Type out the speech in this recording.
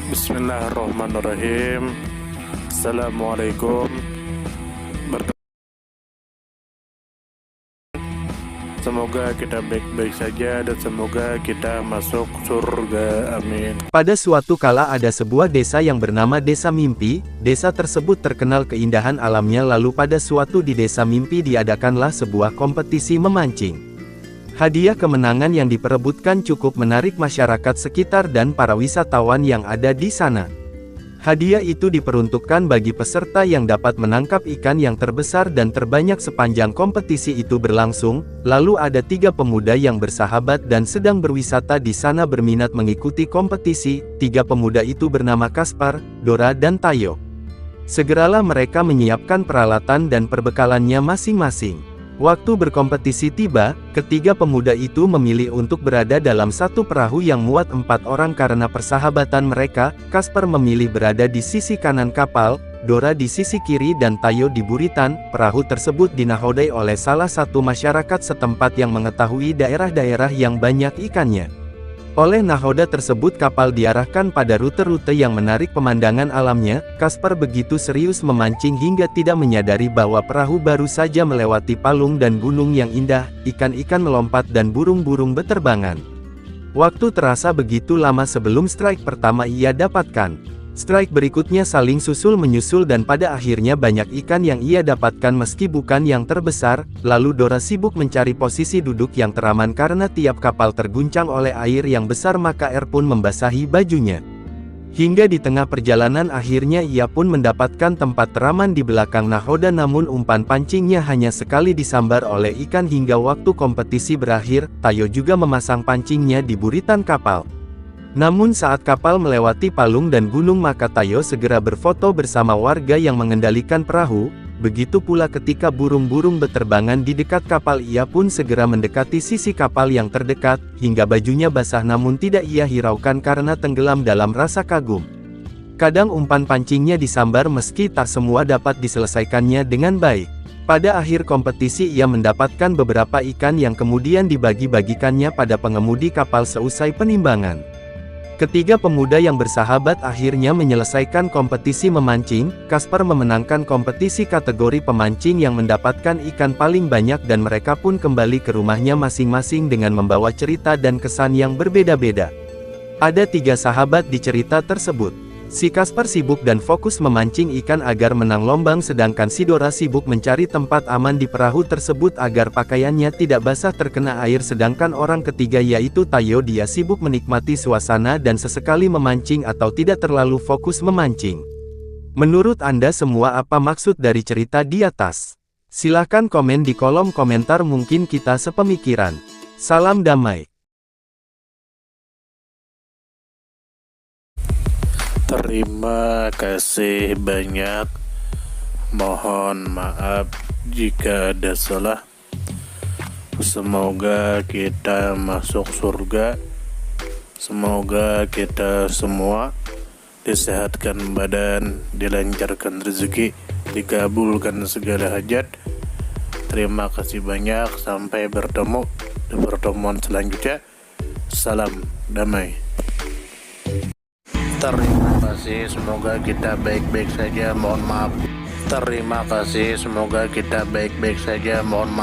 Bismillahirrahmanirrahim. Assalamualaikum. Semoga kita baik-baik saja dan semoga kita masuk surga. Amin. Pada suatu kala ada sebuah desa yang bernama Desa Mimpi. Desa tersebut terkenal keindahan alamnya, lalu pada suatu di Desa Mimpi diadakanlah sebuah kompetisi memancing. Hadiah kemenangan yang diperebutkan cukup menarik masyarakat sekitar dan para wisatawan yang ada di sana. Hadiah itu diperuntukkan bagi peserta yang dapat menangkap ikan yang terbesar dan terbanyak sepanjang kompetisi itu berlangsung. Lalu ada 3 pemuda yang bersahabat dan sedang berwisata di sana berminat mengikuti kompetisi. 3 pemuda itu bernama Kaspar, Dora dan Tayo. Segeralah mereka menyiapkan peralatan dan perbekalannya masing-masing. Waktu berkompetisi tiba, ketiga pemuda itu memilih untuk berada dalam satu perahu yang muat 4 orang karena persahabatan mereka. Kaspar memilih berada di sisi kanan kapal, Dora di sisi kiri dan Tayo di buritan. Perahu tersebut dinahodai oleh salah satu masyarakat setempat yang mengetahui daerah-daerah yang banyak ikannya. Oleh nahoda tersebut kapal diarahkan pada rute-rute yang menarik pemandangan alamnya. Kaspar begitu serius memancing hingga tidak menyadari bahwa perahu baru saja melewati palung dan gunung yang indah, ikan-ikan melompat dan burung-burung beterbangan. Waktu terasa begitu lama sebelum strike pertama ia dapatkan. Strike berikutnya saling susul-menyusul dan pada akhirnya banyak ikan yang ia dapatkan meski bukan yang terbesar. Lalu Dora sibuk mencari posisi duduk yang teraman karena tiap kapal terguncang oleh air yang besar maka air pun membasahi bajunya. Hingga di tengah perjalanan akhirnya ia pun mendapatkan tempat teraman di belakang nahoda, namun umpan pancingnya hanya sekali disambar oleh ikan hingga waktu kompetisi berakhir. Tayo juga memasang pancingnya di buritan kapal. Namun saat kapal melewati palung dan gunung maka Tayo segera berfoto bersama warga yang mengendalikan perahu. Begitu pula ketika burung-burung beterbangan di dekat kapal, ia pun segera mendekati sisi kapal yang terdekat, hingga bajunya basah namun tidak ia hiraukan karena tenggelam dalam rasa kagum. Kadang umpan pancingnya disambar meski tak semua dapat diselesaikannya dengan baik. Pada akhir kompetisi ia mendapatkan beberapa ikan yang kemudian dibagi-bagikannya pada pengemudi kapal seusai penimbangan. Ketiga pemuda yang bersahabat akhirnya menyelesaikan kompetisi memancing. Kaspar memenangkan kompetisi kategori pemancing yang mendapatkan ikan paling banyak dan mereka pun kembali ke rumahnya masing-masing dengan membawa cerita dan kesan yang berbeda-beda. Ada 3 sahabat di cerita tersebut. Si Kaspar sibuk dan fokus memancing ikan agar menang lombang, sedangkan si Dora sibuk mencari tempat aman di perahu tersebut agar pakaiannya tidak basah terkena air, sedangkan orang ketiga yaitu Tayo dia sibuk menikmati suasana dan sesekali memancing atau tidak terlalu fokus memancing. Menurut Anda semua apa maksud dari cerita di atas? Silahkan komen di kolom komentar, mungkin kita sepemikiran. Salam damai. Terima kasih banyak. Mohon maaf jika ada salah. Semoga kita masuk surga. Semoga kita semua disehatkan badan, dilancarkan rezeki, dikabulkan segala hajat. Terima kasih banyak. Sampai bertemu di pertemuan selanjutnya. Salam damai. Terima kasih, semoga kita baik-baik saja. Mohon maaf. Terima kasih, semoga kita baik-baik saja. Mohon maaf.